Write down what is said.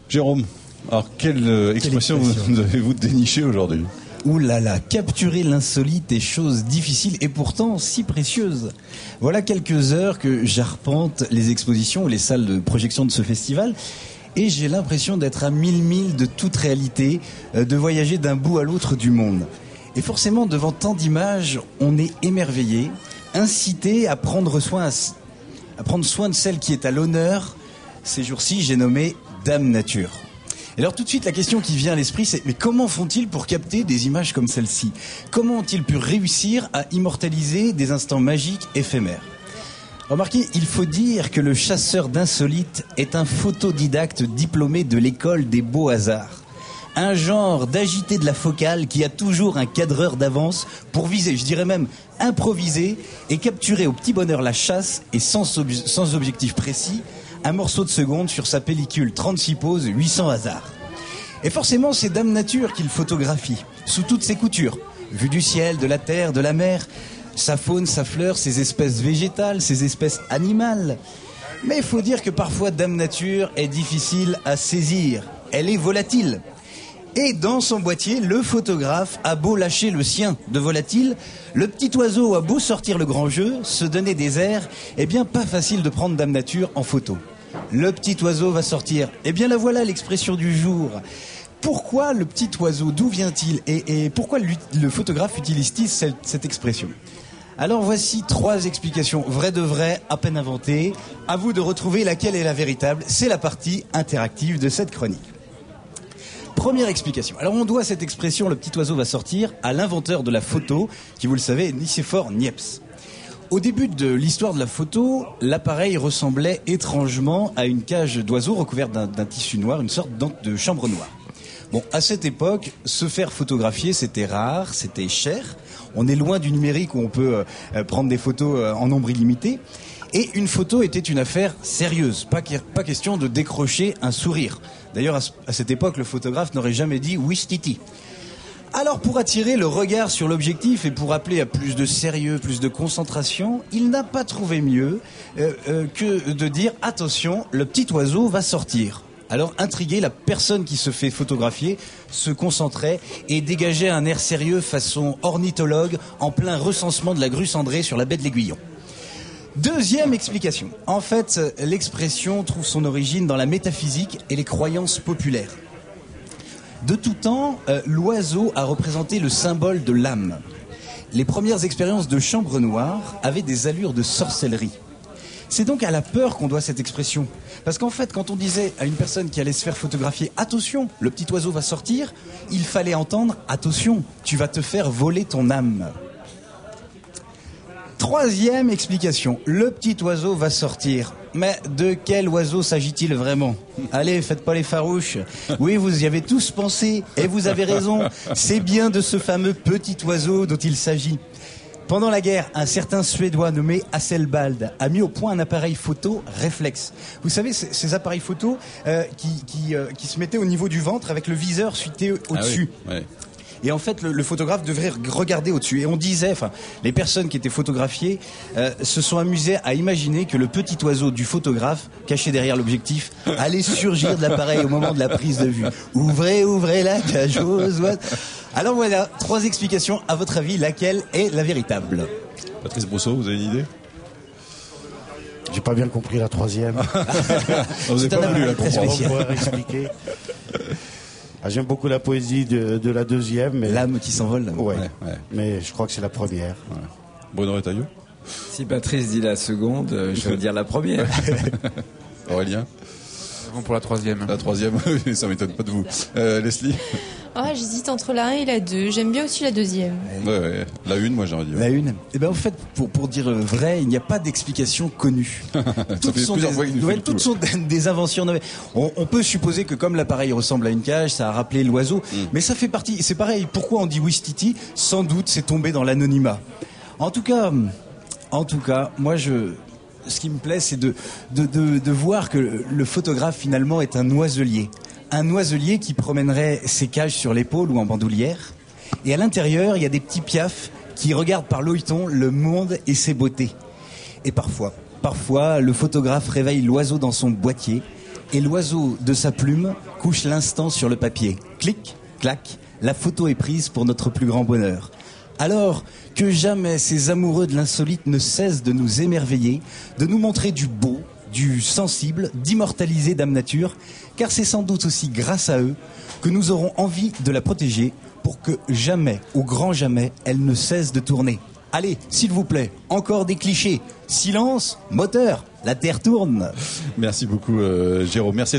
Jérôme, alors quelle expression vous avez-vous déniché aujourd'hui ? Ouh là là, capturer l'insolite est chose difficile et pourtant si précieuse. Voilà quelques heures que j'arpente les expositions ou les salles de projection de ce festival et j'ai l'impression d'être à 1000 milles de toute réalité, de voyager d'un bout à l'autre du monde. Et forcément, devant tant d'images, on est émerveillé, incité à prendre soin de celle qui est à l'honneur. Ces jours-ci, j'ai nommé Dame Nature. Et alors tout de suite, la question qui vient à l'esprit, c'est mais comment font-ils pour capter des images comme celle-ci ? Comment ont-ils pu réussir à immortaliser des instants magiques éphémères ? Remarquez, il faut dire que le chasseur d'insolites est un photodidacte diplômé de l'école des beaux-hasards. Un genre d'agité de la focale qui a toujours un cadreur d'avance pour viser, je dirais même improviser, et capturer au petit bonheur la chasse et sans objectif précis, un morceau de seconde sur sa pellicule 36 poses, 800 hasards. Et forcément, c'est Dame Nature qu'il photographie, sous toutes ses coutures, vue du ciel, de la terre, de la mer, sa faune, sa fleur, ses espèces végétales, ses espèces animales. Mais il faut dire que parfois Dame Nature est difficile à saisir, elle est volatile. Et dans son boîtier, le photographe a beau lâcher le sien de volatile, le petit oiseau a beau sortir le grand jeu, se donner des airs, eh bien pas facile de prendre Dame Nature en photo. Le petit oiseau va sortir. Eh bien la voilà l'expression du jour. Pourquoi le petit oiseau ? D'où vient-il ? Et pourquoi le photographe utilise-t-il cette expression ? Alors voici 3 explications vraies de vraies, à peine inventées. À vous de retrouver laquelle est la véritable. C'est la partie interactive de cette chronique. Première explication. Alors on doit cette expression, le petit oiseau va sortir, à l'inventeur de la photo, qui vous le savez est Nicéphore Niepce. Au début de l'histoire de la photo, l'appareil ressemblait étrangement à une cage d'oiseaux recouverte d'un tissu noir, une sorte de chambre noire. Bon, à cette époque, se faire photographier, c'était rare, c'était cher. On est loin du numérique où on peut prendre des photos en nombre illimité. Et une photo était une affaire sérieuse, pas question de décrocher un sourire. D'ailleurs, à cette époque, le photographe n'aurait jamais dit « oui, titi ». Alors, pour attirer le regard sur l'objectif et pour appeler à plus de sérieux, plus de concentration, il n'a pas trouvé mieux que de dire « attention, le petit oiseau va sortir ». Alors, intrigué, la personne qui se fait photographier se concentrait et dégageait un air sérieux façon ornithologue en plein recensement de la grue cendrée sur la baie de l'Aiguillon. Deuxième explication. En fait, l'expression trouve son origine dans la métaphysique et les croyances populaires. De tout temps, l'oiseau a représenté le symbole de l'âme. Les premières expériences de chambre noire avaient des allures de sorcellerie. C'est donc à la peur qu'on doit cette expression. Parce qu'en fait, quand on disait à une personne qui allait se faire photographier « Attention, le petit oiseau va sortir », il fallait entendre « Attention, tu vas te faire voler ton âme ». Troisième explication, le petit oiseau va sortir. Mais de quel oiseau s'agit-il vraiment ? Allez, faites pas les farouches. Oui, vous y avez tous pensé, et vous avez raison. C'est bien de ce fameux petit oiseau dont il s'agit. Pendant la guerre, un certain Suédois nommé Hasselbaldt a mis au point un appareil photo réflexe. Vous savez, ces appareils photo qui se mettaient au niveau du ventre avec le viseur suité au-dessus. Ah oui, ouais. Et en fait, le photographe devrait regarder au-dessus. Et on disait, les personnes qui étaient photographiées se sont amusées à imaginer que le petit oiseau du photographe, caché derrière l'objectif, allait surgir de l'appareil au moment de la prise de vue. Ouvrez la cage aux oiseaux. Alors voilà, 3 explications. À votre avis, laquelle est la véritable ? Patrice Brousseau, vous avez une idée ? J'ai pas bien compris la 3e. Vous n'avez pas voulu la comprendre. On pourrait expliquer. J'aime beaucoup la poésie de la 2e. Mais... L'âme qui s'envole. Ouais. Mais je crois que c'est la première. Ouais. Bruno Retailleau ? Si Patrice dit la seconde, je vais dire la première. Aurélien ? Bon pour la 3e. La 3e, ça m'étonne pas de vous. Leslie ? J'hésite entre la 1 et la 2. J'aime bien aussi la 2e. Ouais. La 1, moi j'aurais dit. Ouais. La 1. Eh ben en fait, pour dire vrai, il n'y a pas d'explication connue. Toutes sont des inventions. On peut supposer que comme l'appareil ressemble à une cage, ça a rappelé l'oiseau. Mais ça fait partie. C'est pareil. Pourquoi on dit Wistiti ? Sans doute, c'est tombé dans l'anonymat. En tout cas, moi ce qui me plaît, c'est de voir que le photographe finalement est un oiselier. Un oiselier qui promènerait ses cages sur l'épaule ou en bandoulière. Et à l'intérieur, il y a des petits piafs qui regardent par l'œilleton le monde et ses beautés. Et parfois, le photographe réveille l'oiseau dans son boîtier Et l'oiseau de sa plume couche l'instant sur le papier. Clic, clac, la photo est prise pour notre plus grand bonheur. Alors que jamais ces amoureux de l'insolite ne cessent de nous émerveiller, de nous montrer du beau, du sensible, d'immortaliser Dame Nature, car c'est sans doute aussi grâce à eux que nous aurons envie de la protéger pour que jamais, au grand jamais, elle ne cesse de tourner. Allez, s'il vous plaît, encore des clichés. Silence, moteur, la Terre tourne. Merci beaucoup, Jérôme. Merci.